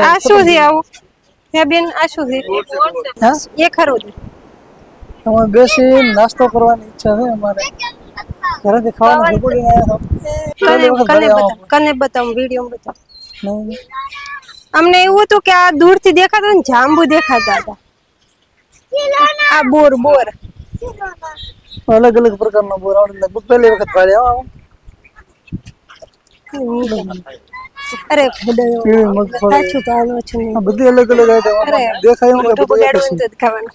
આ શું છે આવું હે બેન? આ શું છે? હા એ ખરું છે. અમે બેસી નાસ્તો કરવાની ઈચ્છા છે અમારે. ઘરેથી ખાવાનું ભેગું લઈને આવ્યા છો. પહેલી વખત ઘરે આવો. કને બતાવું વિડીયો બતાવ. નહીં અમને એવું હતું કે આ દૂરથી દેખાતું ને જાંબુ દેખાતા હતા. આ બોર બોર અલગ અલગ પ્રકારનો બોર આવડે લગભગ પહેલી વખત ભાડે આવો. અરે ખડયો કેવી મગફળી સાચું કાનો છે ને. આ બધી અલગ અલગ આઈટમ અરે દેખાય એમ કે મોટો બધી એક બગાડવું છે. તો ખાવાનું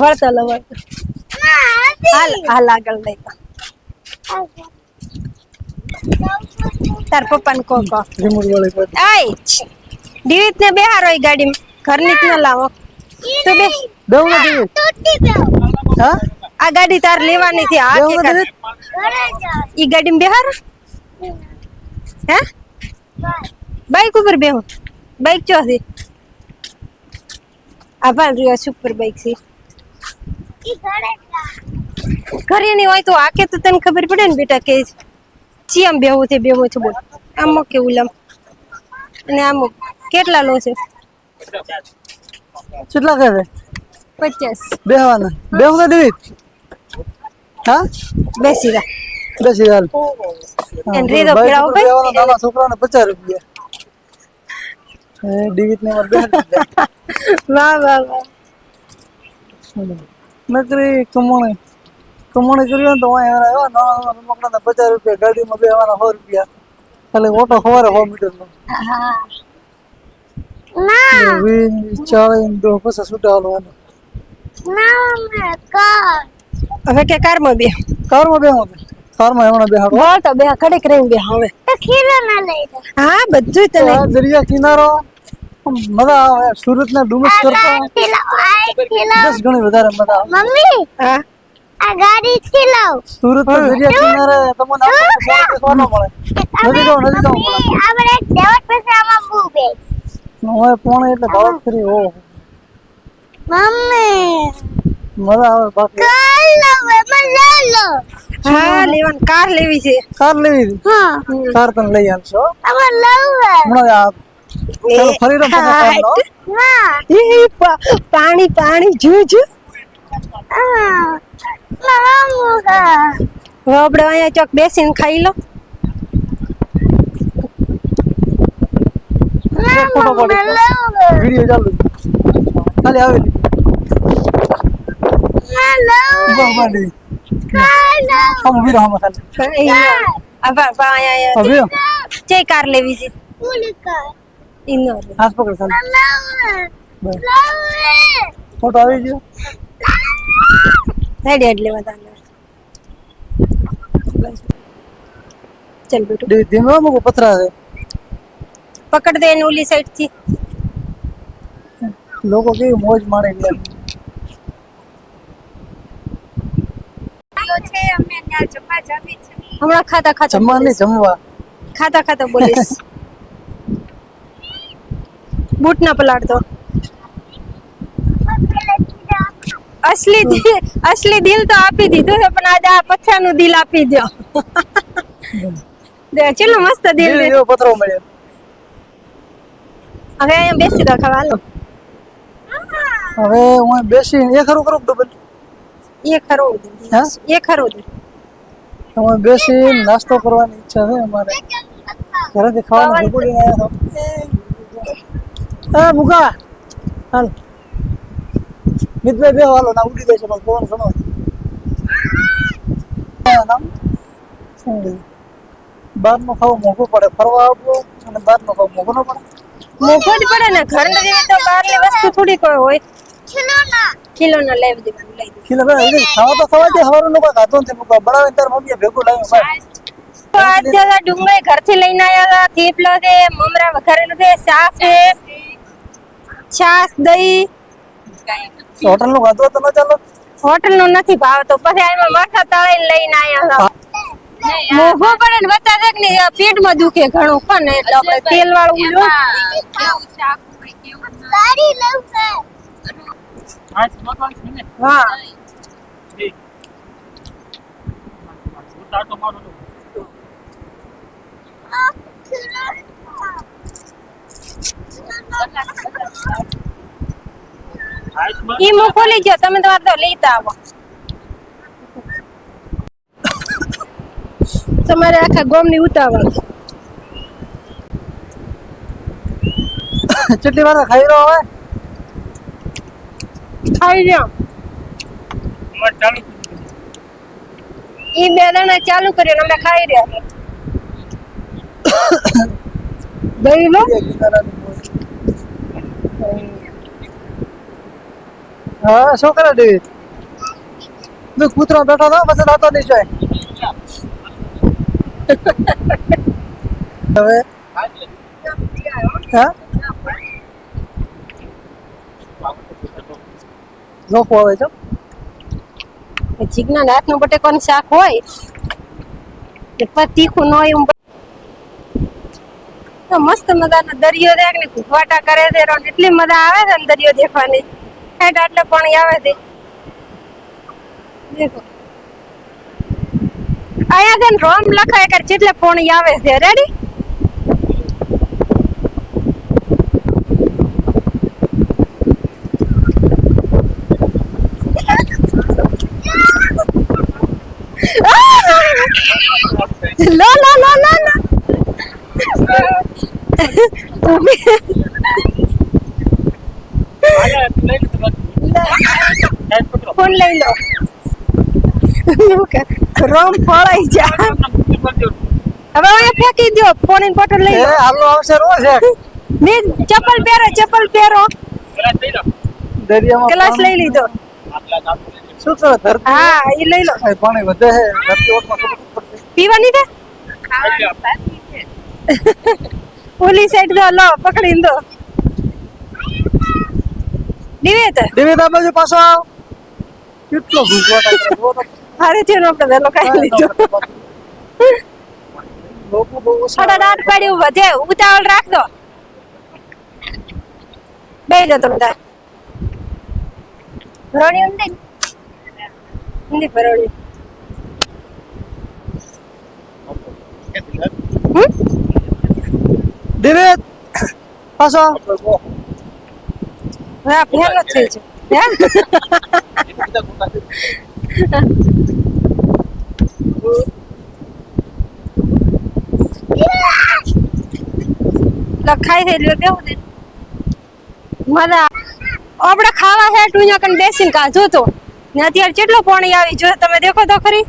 વળતા લવર હાલ હાલ આગળ લઈ તાર પપ્પાને કો રિમોટ વાળી ગાડી. આય દીવિત ને બેહારો એ ગાડીમાં ઘરની જ ન લાવો તો બે બેવ ને દીવી. હા આ ગાડી તાર લેવાની થી આ બેવ કે ને કર દીવી. ઈ ગાડીમાં બેહારો હે બાઈક ઉપર બેહો બાઈક ચોથી આ ભાલ રહ્યો સુપર બાઈક છે ઘરે ની હોય તો આકે તો તને ખબર પડે ને બેટા કે ચિયમ બેહવું છે બોલ આમ કે ઉલમ અને આમ કેટલા લો છે કેટલા કહે છે? 50 બેહવાના. બેવ ને દીવી. હા બેસી રા બેસી હાલ. એન રીદો ફેરાવો ભાઈ બેહવાના નાના છોકરાને 50 રૂપિયા. ડીવીત ને માર બેહાડી દીધા. વાહ વાહ વાહ નકરી કમોણી કર્યો ને તો અહીંયા આવ્યા નાના રમકડાના 50 રૂપિયા. ગાડીમાં બેહવાના 100 રૂપિયા. ખાલી ઓટો સવારે 100 મીટરનો. ના 20 40 દો પછી છૂટા હાલવાનું. હવે કે કારમાં બે કારમાં બેહું કારમાં હમણાં બેહાડો. બોલ તો બે કડીક રહીને બે હવે તો ખીરો ના લઈ હા બધું તને દરિયા કિનારો મજા આવે. સુરત ના ડુમસ કરતા 10 ગણી વધારે મજા આવે. મમ્મી હા આ ગાડી થી લાવ સુરત ના દરિયા કિનારે તમને આખો મળે. નદી જાવ મળે. આપણે દેવત પાસે આમાં બુ બે હવે પોણે એટલે ભાવ કરી હો મમ્મી મજા આવે. બાકી હા લેવાનું કાર લેવી છે કાર લેવી હતી. હા કાર તમે લઈ આવશો અમાર લવ હમણાં આ ચાલો ફરી રમ તમે કાર લો. પાણી પાણી જુજ આપણે અહીંયા ચોક બેસીને ખાઈ લો ફોટો પાડી વિડિયો ચાલુ ખાલી આવેલી બાબાડી હમ વીર હમ ખાલી હવે ચે કાર લેવી છે ઇનો હાથ પકડ ખાલી ફોટો આવી ગયો. હેડ હેડ લેવા તાને ચલ બેટુ ધીમે મુકો પથરા છે. પકડ દે એની ઓલી સાઈડ થી લોકો કેવી મોજ માણે લે. હમણાં ખાતા ખાતા જમવા નહીં જમવા. ખાતા ખાતા બોલીશ બૂટ ના પલાળતો અસલી દિલ તો આપી દીધું છે પણ આજે આ પથ્થરનું દિલ આપી દો દે ચલો મસ્ત દિલ દે એવો પથરો મળ્યો. હવે અહીંયા બેસી દો ખાવા હાલો હવે હું બેસી એ ખરું કરું ડબલ એ ખરો હા એ ખરો અમે બેસી નાસ્તો કરવાની ઈચ્છા છે અમારે. ઘરેથી ખાવાનું ભેગું લઈને આવ્યા છો. મુકા હાલ મિત્ર બે હાલો ના ઉડી જશે પણ કોણ સમજ નામ બહારનું ખાવું મોંઘું પડે. ફરવા આવવું અને બહારનું ખાવું મોંઘું ન પડે. મોંઘો જ પડે ને ઘરની જેવી તો બહારની વસ્તુ થોડી કોઈ હોય કિલો ના લઈ દેવાનું લઈ દે ખીલે ભાઈ ખાવા તો ખવા દે. હવારું નું ખાતો નથી મુકા બનાવે તાર મમ્મીએ ભેગું લાવ્યું ભાઈ. તો આજે ડુંગળી ઘરથી લઈને આવ્યા હતા થેપલો છે મમરા વઘારેલું છે શાક છે છાસ દહીં હોટલ નું ખાધું તો ન ચાલો. હોટલ નું નથી ભાવતો પછી આમાં માથા તળીને લઈને આવ્યા હતા મોંઘો પડે ને બતા દેખ ને પેટમાં દુખે ઘણું પણ એટલે આપણે તેલ વાળું હા ઈ મો ખોલી ગયો તમે તમારે તો લેતા આવો તમારે આખા ગોમની ઉતાવળ કેટલી વાર ખાઈ રહ્યો હવે ખાઈ લ્યો ઈ બે દાણા ચાલુ કર્યો ને અમે ખાઈ રહ્યા દહીં લો હા શું કરે ડેવિડ તું કૂતરો બેઠો હતો પછી રાતો નહીં જાય હવે હા જોકો આવે છે જીગના હાથનું બટેકાનું શાક હોય કે પછી તીખું ન હોય તો મસ્ત મજાનો દરિયો દેખ ને ઘૂંટવાટા કરે છે એટલી મજા આવે છે ને દરિયો દેખવાની હેઠ આટલે પાણી આવે છે દેખો અહીંયા છે ને રોમ લખાય કે જેટલે પાણી આવે છે રેડી લો લો લો લો લો ફોન લઈ લો રોમ ફળાઈ જા હવે અહીંયા ફેંકી દો પાણી બોટલ લઈ લો હાલો આવશે રોજ ને ચપ્પલ પહેરો દરિયામાં ગ્લાસ લઈ લીધો શું કરે ધરતી હા એ લઈ લો પાણી વધે છે ધરતી ઓટમાં ખબર પડતી પીવાની છે ઓલી સાઈડ દો લો પકડીને દો દિવેત દેવી આ બાજુ પાછો આવ કેટલો ભૂખવાટા કરે જો તો હારે છે આપણે વેલો ખાઈ લીધો લોકો બહુ થોડા દાંત પાડ્યું વધે ઉતાવળ રાખજો બે જો તમે તાર ભરોણી ઊંધી ભરોણી દેવી પાછો હવે આ ભેગો થઈ છે લખાઈ થઈ રહ્યો કેવું છે મજા આપણે ખાવા છે ટુયા કન બેસીને કાજો તો ને અત્યારે કેટલો પાણી આવી જો તમે દેખો તો ખરી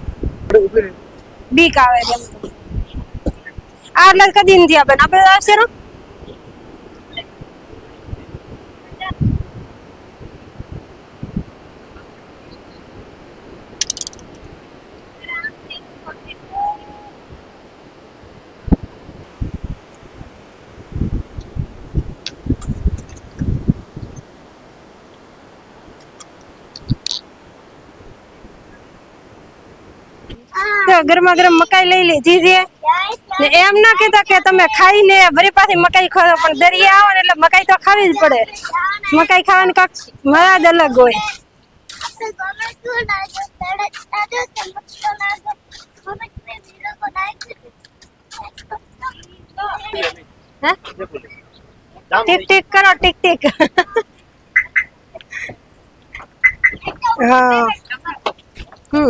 બીક આવે છે આટલા કદી નથી આપણે આપણે આવશે ને ગરમા ગરમ મકાઈ લઈ લીધી છે ને એમ ના કહેતા કે તમે ખાઈને વરી પાછી મકાઈ ખાઓ પણ દરિયા આવે ને એટલે મકાઈ તો ખાવી જ પડે મકાઈ ખાવાની કાંક મજા જ અલગ હોય હે? ટીક ટીક કરો ટીક ટીક હા